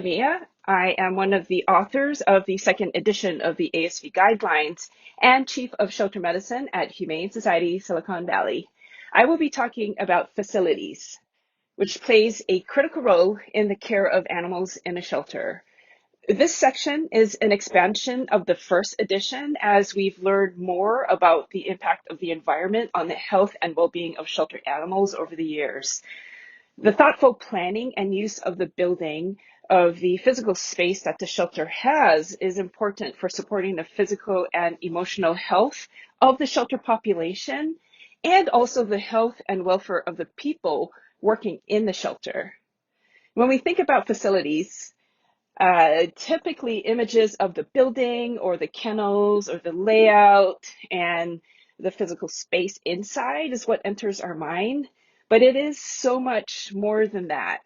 Mia. I am one of the authors of the second edition of the ASV Guidelines and Chief of Shelter Medicine at Humane Society Silicon Valley. I will be talking about facilities, which plays a critical role in the care of animals in a shelter. This section is an expansion of the first edition as we've learned more about the impact of the environment on the health and well-being of shelter animals over the years. The thoughtful planning and use of the building of the physical space that the shelter has is important for supporting the physical and emotional health of the shelter population and also the health and welfare of the people working in the shelter. When we think about facilities, typically images of the building or the kennels or the layout and the physical space inside is what enters our mind, but it is so much more than that.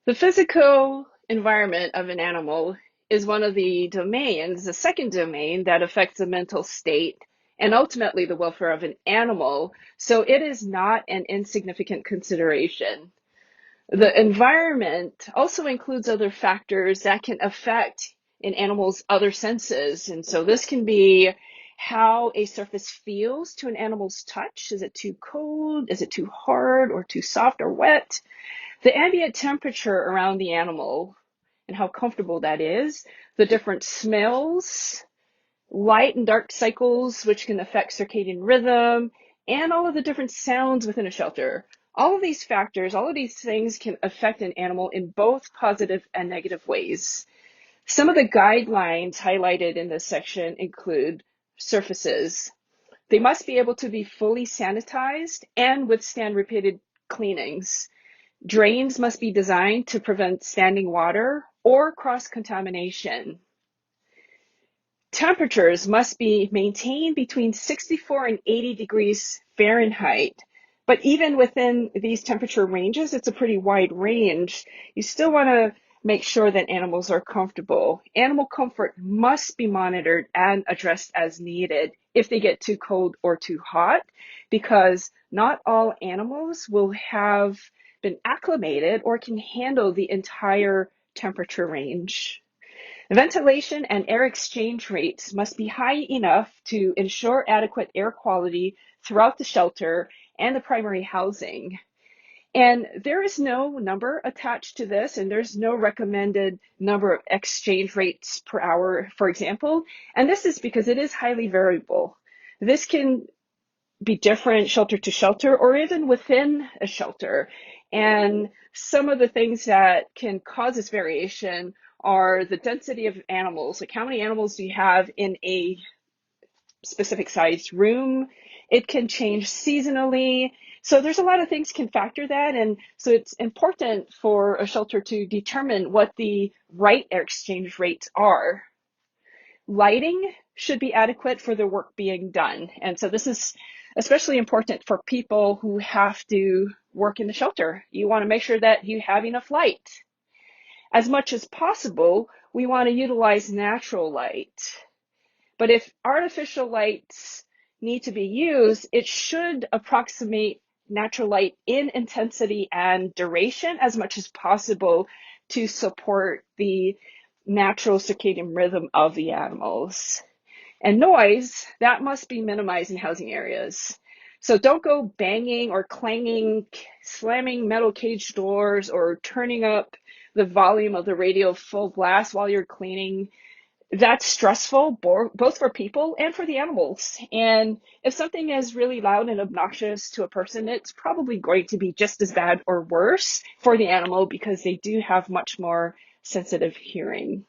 The physical environment of an animal is one of the domains, the second domain that affects the mental state and ultimately the welfare of an animal, so it is not an insignificant consideration. The environment also includes other factors that can affect an animal's other senses. And so this can be how a surface feels to an animal's touch. Is it too cold? Is it too hard or too soft or wet? The ambient temperature around the animal and how comfortable that is. The different smells, light and dark cycles, which can affect circadian rhythm, and all of the different sounds within a shelter. All of these factors, all of these things can affect an animal in both positive and negative ways. Some of the guidelines highlighted in this section include surfaces. They must be able to be fully sanitized and withstand repeated cleanings. Drains must be designed to prevent standing water or cross-contamination. Temperatures must be maintained between 64 and 80 degrees Fahrenheit. But even within these temperature ranges, it's a pretty wide range. You still want to make sure that animals are comfortable. Animal comfort must be monitored and addressed as needed if they get too cold or too hot, because not all animals will have been acclimated or can handle the entire temperature range. Ventilation and air exchange rates must be high enough to ensure adequate air quality throughout the shelter and the primary housing. And there is no number attached to this, and there's no recommended number of exchange rates per hour, for example. And this is because it is highly variable. This can be different shelter to shelter or even within a shelter. And some of the things that can cause this variation are the density of animals. Like how many animals do you have in a specific sized room? It can change seasonally. So there's a lot of things can factor that. And so it's important for a shelter to determine what the right air exchange rates are. Lighting should be adequate for the work being done. And so this is especially important for people who have to work in the shelter. You want to make sure that you have enough light. As much as possible, we want to utilize natural light. But if artificial lights need to be used, it should approximate natural light in intensity and duration as much as possible to support the natural circadian rhythm of the animals. And noise, that must be minimized in housing areas. So don't go banging or clanging, slamming metal cage doors, or turning up the volume of the radio full blast while you're cleaning. That's stressful, both for people and for the animals. And if something is really loud and obnoxious to a person, it's probably going to be just as bad or worse for the animal because they do have much more sensitive hearing.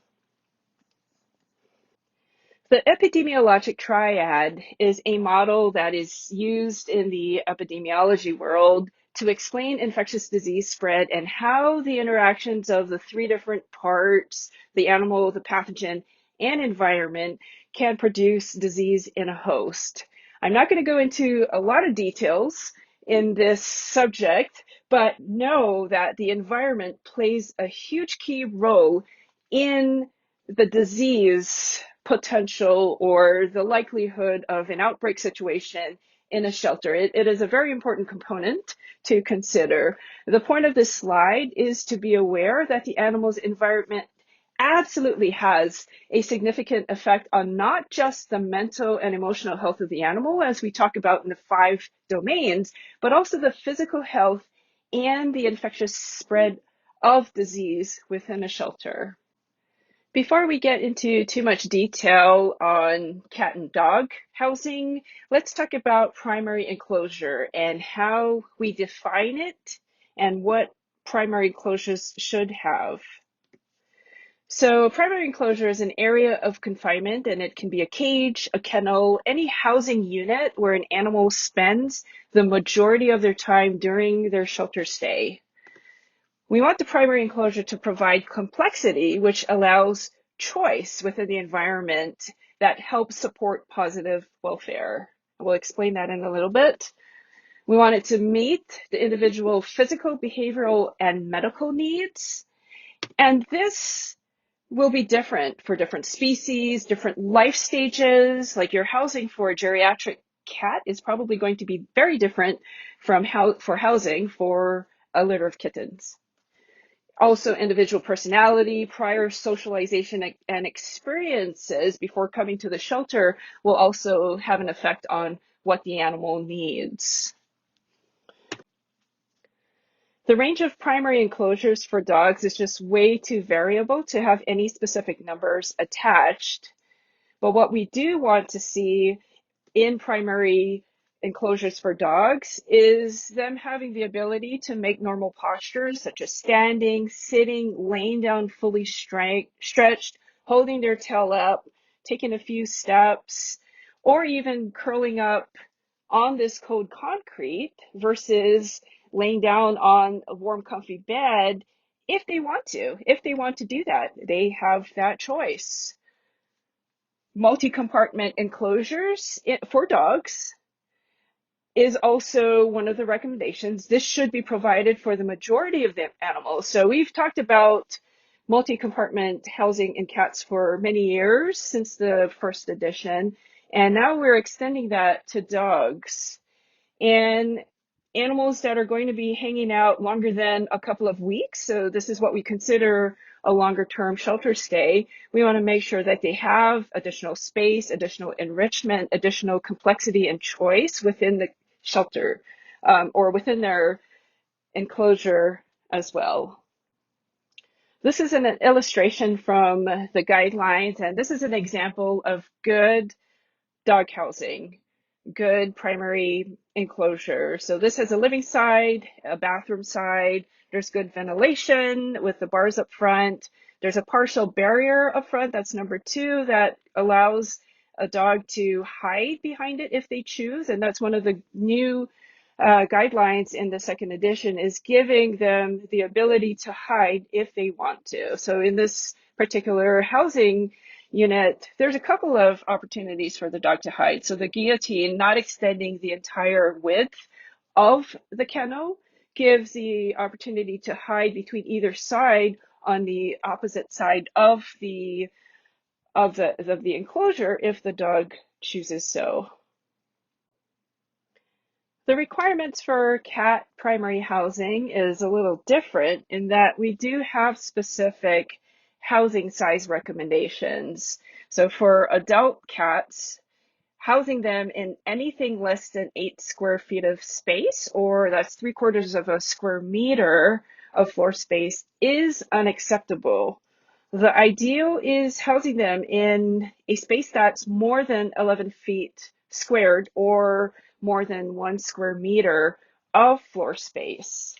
The epidemiologic triad is a model that is used in the epidemiology world to explain infectious disease spread and how the interactions of the three different parts, the animal, the pathogen, and environment, can produce disease in a host. I'm not going to go into a lot of details in this subject, but know that the environment plays a huge key role in the disease potential or the likelihood of an outbreak situation in a shelter. It is a very important component to consider. The point of this slide is to be aware that the animal's environment absolutely has a significant effect on not just the mental and emotional health of the animal, as we talk about in the 5 domains, but also the physical health and the infectious spread of disease within a shelter. Before we get into too much detail on cat and dog housing, let's talk about primary enclosure and how we define it and what primary enclosures should have. So primary enclosure is an area of confinement, and it can be a cage, a kennel, any housing unit where an animal spends the majority of their time during their shelter stay. We want the primary enclosure to provide complexity, which allows choice within the environment that helps support positive welfare. We'll explain that in a little bit. We want it to meet the individual physical, behavioral, and medical needs. And this will be different for different species, different life stages. Like your housing for a geriatric cat is probably going to be very different from housing for a litter of kittens. Also, individual personality, prior socialization, and experiences before coming to the shelter will also have an effect on what the animal needs. The range of primary enclosures for dogs is just way too variable to have any specific numbers attached. But what we do want to see in primary enclosures for dogs is them having the ability to make normal postures such as standing, sitting, laying down fully stretched, holding their tail up, taking a few steps, or even curling up on this cold concrete versus laying down on a warm, comfy bed if they want to. If they want to do that, they have that choice. Multi-compartment enclosures for dogs is also one of the recommendations. This should be provided for the majority of the animals. So we've talked about multi-compartment housing in cats for many years since the first edition, and now we're extending that to dogs. And animals that are going to be hanging out longer than a couple of weeks, so this is what we consider a longer term shelter stay, we want to make sure that they have additional space, additional enrichment, additional complexity and choice within the shelter or within their enclosure as well. This is an illustration from the guidelines, and this is an example of good dog housing, good primary enclosure. So this has a living side, a bathroom side. There's good ventilation with the bars up front. There's a partial barrier up front, that's number 2, that allows a dog to hide behind it if they choose. And that's one of the new guidelines in the second edition, is giving them the ability to hide if they want to. So in this particular housing unit, there's a couple of opportunities for the dog to hide. So the guillotine, not extending the entire width of the kennel, gives the opportunity to hide between either side on the opposite side of the enclosure if the dog chooses so. The requirements for cat primary housing is a little different in that we do have specific housing size recommendations. So for adult cats, housing them in anything less than 8 square feet of space, or that's 3/4 of a square meter of floor space, is unacceptable. The ideal is housing them in a space that's more than 11 feet squared or more than 1 square meter of floor space.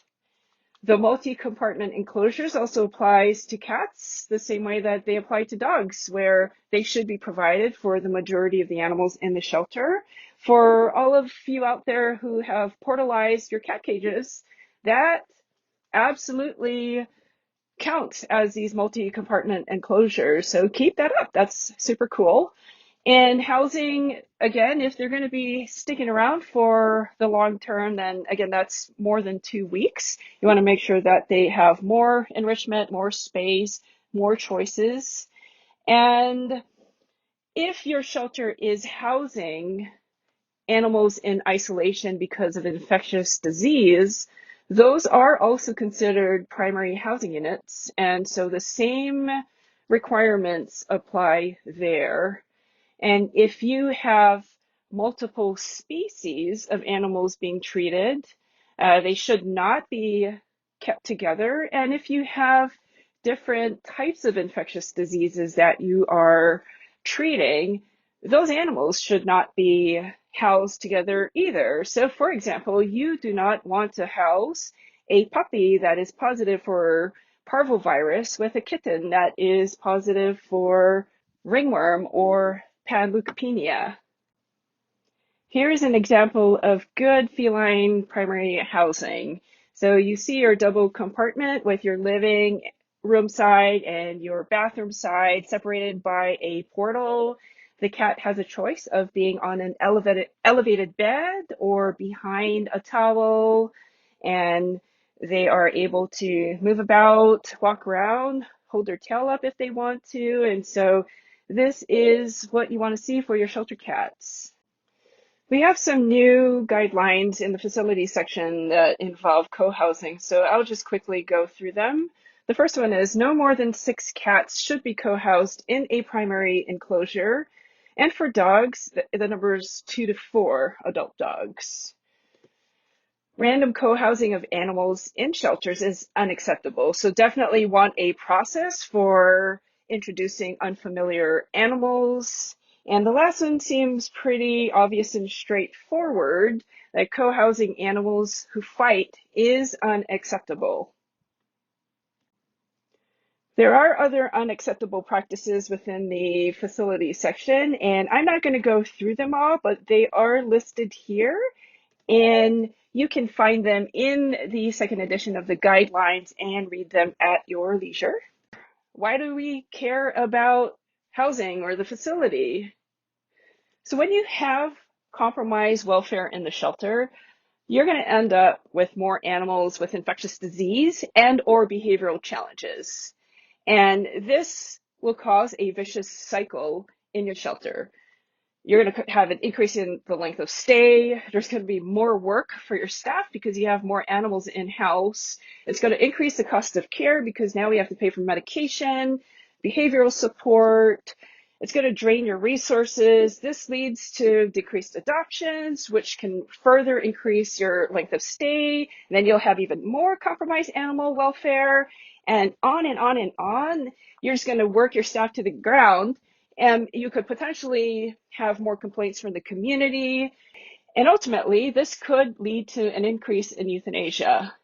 The multi-compartment enclosures also applies to cats the same way that they apply to dogs, where they should be provided for the majority of the animals in the shelter. For all of you out there who have portalized your cat cages, that absolutely counts as these multi-compartment enclosures. So keep that up. That's super cool. And housing, again, if they're going to be sticking around for the long term, then again, that's more than 2 weeks. You want to make sure that they have more enrichment, more space, more choices. And if your shelter is housing animals in isolation because of infectious disease, those are also considered primary housing units. And so the same requirements apply there. And if you have multiple species of animals being treated, they should not be kept together. And if you have different types of infectious diseases that you are treating, those animals should not be housed together either. So, for example, you do not want to house a puppy that is positive for parvovirus with a kitten that is positive for ringworm or panleukopenia. Here is an example of good feline primary housing. So you see your double compartment with your living room side and your bathroom side separated by a portal. The cat has a choice of being on an elevated bed or behind a towel, and they are able to move about, walk around, hold their tail up if they want to. And so this is what you want to see for your shelter cats. We have some new guidelines in the facility section that involve co-housing, so I'll just quickly go through them. The first one is no more than 6 cats should be co-housed in a primary enclosure. And for dogs, the number is 2 to 4 adult dogs. Random co-housing of animals in shelters is unacceptable. So definitely want a process for introducing unfamiliar animals. And the last one seems pretty obvious and straightforward, that co-housing animals who fight is unacceptable. There are other unacceptable practices within the facility section, and I'm not going to go through them all, but they are listed here. And you can find them in the second edition of the guidelines and read them at your leisure. Why do we care about housing or the facility? So when you have compromised welfare in the shelter, you're going to end up with more animals with infectious disease and or behavioral challenges. And this will cause a vicious cycle in your shelter. You're going to have an increase in the length of stay. There's going to be more work for your staff because you have more animals in-house. It's going to increase the cost of care because now we have to pay for medication, behavioral support. It's going to drain your resources. This leads to decreased adoptions, which can further increase your length of stay. And then you'll have even more compromised animal welfare, and on and on and on. You're just going to work your staff to the ground. And you could potentially have more complaints from the community. And ultimately, this could lead to an increase in euthanasia.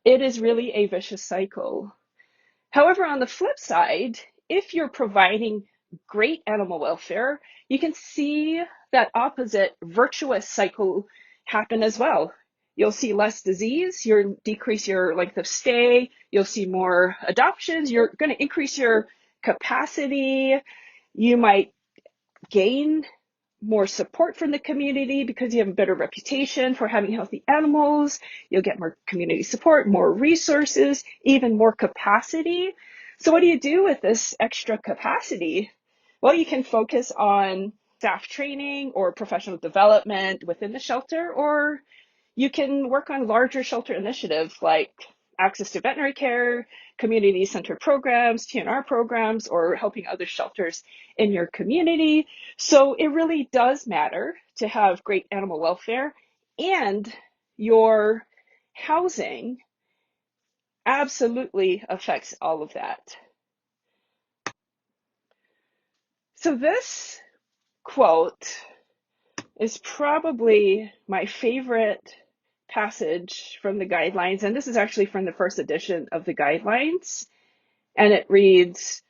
It is really a vicious cycle. However, on the flip side, if you're providing great animal welfare, you can see that opposite virtuous cycle happen as well. You'll see less disease, you'll decrease your length of stay, you'll see more adoptions, you're going to increase your capacity. You might gain more support from the community because you have a better reputation for having healthy animals. You'll get more community support, more resources, even more capacity. So what do you do with this extra capacity? Well, you can focus on staff training or professional development within the shelter, or you can work on larger shelter initiatives like access to veterinary care, community-centered programs, TNR programs, or helping other shelters in your community. So it really does matter to have great animal welfare, and your housing absolutely affects all of that. So this quote is probably my favorite passage from the guidelines, and this is actually from the first edition of the guidelines, and it reads,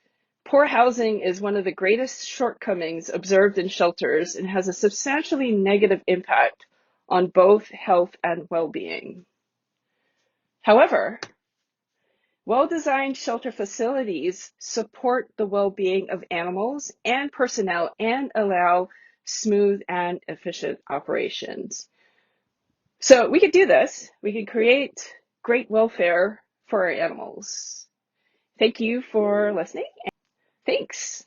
"Poor housing is one of the greatest shortcomings observed in shelters and has a substantially negative impact on both health and well-being. However, well-designed shelter facilities support the well-being of animals and personnel and allow smooth and efficient operations." So we could do this. We could create great welfare for our animals. Thank you for listening. Thanks.